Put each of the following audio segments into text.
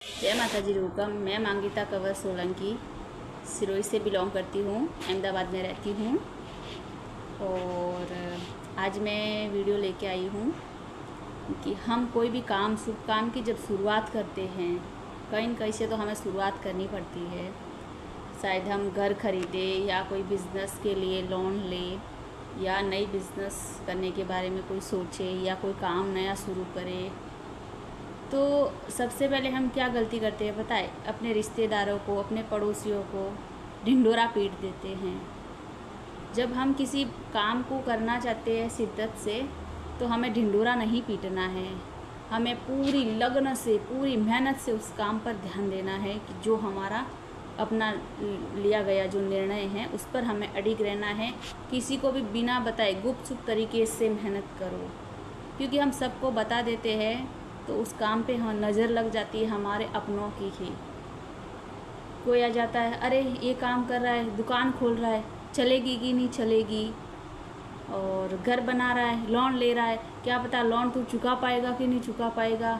जय माता जी रूकम। मैं मांगिता कंवर सोलंकी सिरोही से बिलोंग करती हूँ, अहमदाबाद में रहती हूँ। और आज मैं वीडियो लेके आई हूँ कि हम कोई भी काम, शुभ काम की जब शुरुआत करते हैं, कहीं न कहीं से तो हमें शुरुआत करनी पड़ती है। शायद हम घर खरीदे या कोई बिज़नेस के लिए लोन ले या नई बिज़नेस करने के बारे में कोई सोचे या कोई काम नया शुरू करे, तो सबसे पहले हम क्या गलती करते हैं पता है? अपने रिश्तेदारों को, अपने पड़ोसियों को ढिंढोरा पीट देते हैं। जब हम किसी काम को करना चाहते हैं शिद्दत से, तो हमें ढिंढोरा नहीं पीटना है। हमें पूरी लगन से, पूरी मेहनत से उस काम पर ध्यान देना है कि जो हमारा अपना लिया गया जो निर्णय है उस पर हमें अडिग रहना है। किसी को भी बिना बताए गुपचुप तरीके से मेहनत करो, क्योंकि हम सबको बता देते हैं तो उस काम पे हम नज़र लग जाती है हमारे अपनों की ही। कोई आ जाता है, अरे ये काम कर रहा है, दुकान खोल रहा है, चलेगी कि नहीं चलेगी, और घर बना रहा है, लोन ले रहा है, क्या पता लोन तू चुका पाएगा कि नहीं चुका पाएगा।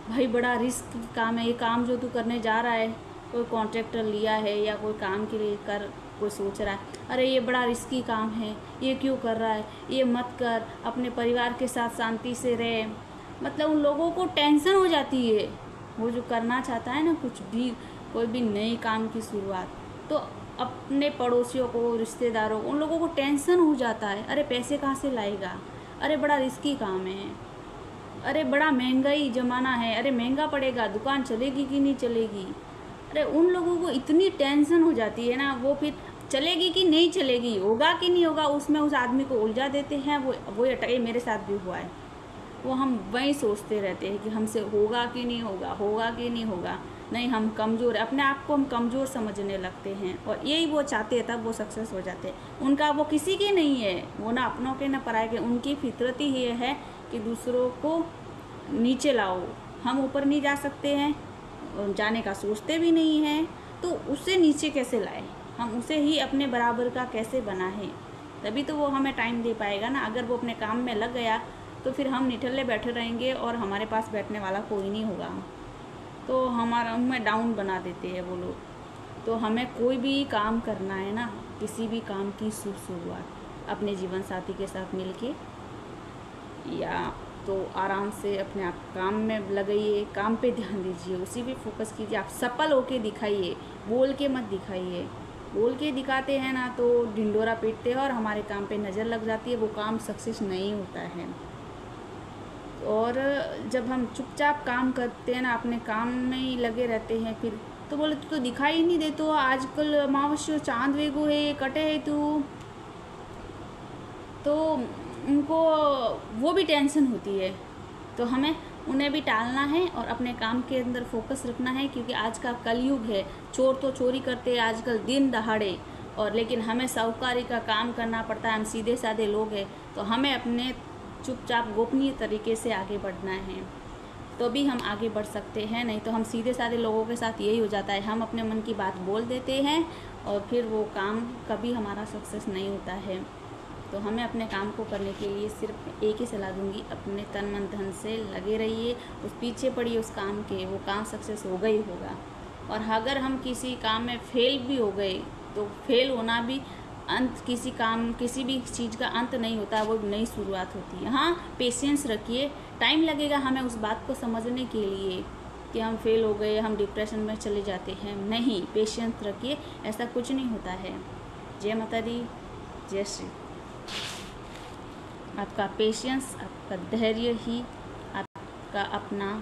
भाई बड़ा रिस्क काम है ये काम जो तू करने जा रहा है। कोई कॉन्ट्रैक्टर लिया है या कोई काम के लिए कर कोई सोच रहा है, अरे ये बड़ा रिस्की काम है, ये क्यों कर रहा है, ये मत कर, अपने परिवार के साथ शांति से रहे। मतलब उन लोगों को टेंशन हो जाती है, वो जो करना चाहता है ना कुछ भी, कोई भी नई काम की शुरुआत, तो अपने पड़ोसियों को, रिश्तेदारों को, उन लोगों को टेंशन हो जाता है, अरे पैसे कहाँ से लाएगा, अरे बड़ा रिस्की काम है, अरे बड़ा महंगाई ज़माना है, अरे महंगा पड़ेगा, दुकान चलेगी कि नहीं चलेगी। अरे उन लोगों को इतनी टेंशन हो जाती है ना, वो फिर चलेगी कि नहीं चलेगी, होगा कि नहीं होगा, उसमें उस आदमी को उलझा देते हैं। वो अटके, मेरे साथ भी हुआ है। वो हम वही सोचते रहते हैं कि हमसे होगा कि नहीं होगा, होगा कि नहीं होगा। नहीं, हम कमज़ोर, अपने आप को हम कमज़ोर समझने लगते हैं, और यही वो चाहते हैं, तब वो सक्सेस हो जाते हैं। उनका वो किसी के नहीं है, वो ना अपनों के ना पराये के। उनकी फितरत ही ये है कि दूसरों को नीचे लाओ। हम ऊपर नहीं जा सकते हैं, जाने का सोचते भी नहीं हैं, तो उससे नीचे कैसे लाए, हम उसे ही अपने बराबर का कैसे बनाएं, तभी तो वो हमें टाइम दे पाएगा ना। अगर वो अपने काम में लग गया तो फिर हम निठल्ले बैठे रहेंगे और हमारे पास बैठने वाला कोई नहीं होगा, तो हमारा हमें डाउन बना देते हैं वो लोग। तो हमें कोई भी काम करना है ना, किसी भी काम की शुरुआत अपने जीवन साथी के साथ मिलके या तो आराम से अपने आप काम में लगाइए, काम पे ध्यान दीजिए, उसी पे फोकस कीजिए। आप सफल होके दिखाइए, बोल के मत दिखाइए। बोल के दिखाते हैं ना तो ढिंडोरा पीटते हैं और हमारे काम पे नज़र लग जाती है, वो काम सक्सेस नहीं होता है। और जब हम चुपचाप काम करते हैं ना, अपने काम में ही लगे रहते हैं, फिर तो बोले तू तो दिखाई नहीं दे, तो आजकल अमावस्या चांद वेगो है, कटे है तू, तो उनको वो भी टेंशन होती है। तो हमें उन्हें भी टालना है और अपने काम के अंदर फोकस रखना है, क्योंकि आज का कलयुग है। चोर तो चोरी करते हैं आजकल दिन दहाड़े, और लेकिन हमें साहूकारी का काम करना पड़ता है। हम सीधे साधे लोग हैं, तो हमें अपने चुपचाप गोपनीय तरीके से आगे बढ़ना है, तो भी हम आगे बढ़ सकते हैं। नहीं तो हम सीधे साधे लोगों के साथ यही हो जाता है, हम अपने मन की बात बोल देते हैं और फिर वो काम कभी हमारा सक्सेस नहीं होता है। तो हमें अपने काम को करने के लिए सिर्फ एक ही सलाह दूंगी, अपने तन मन धन से लगे रहिए, उस पीछे पड़िए उस काम के, वो काम सक्सेस होगा ही होगा। और अगर हम किसी काम में फेल भी हो गए, तो फेल होना भी अंत, किसी काम, किसी भी चीज़ का अंत नहीं होता, वो नई शुरुआत होती है। हाँ, पेशेंस रखिए, टाइम लगेगा हमें उस बात को समझने के लिए कि हम फेल हो गए, हम डिप्रेशन में चले जाते हैं। नहीं, पेशेंस रखिए, ऐसा कुछ नहीं होता है। जय माता दी, जय श्री। आपका पेशेंस, आपका धैर्य ही आपका अपना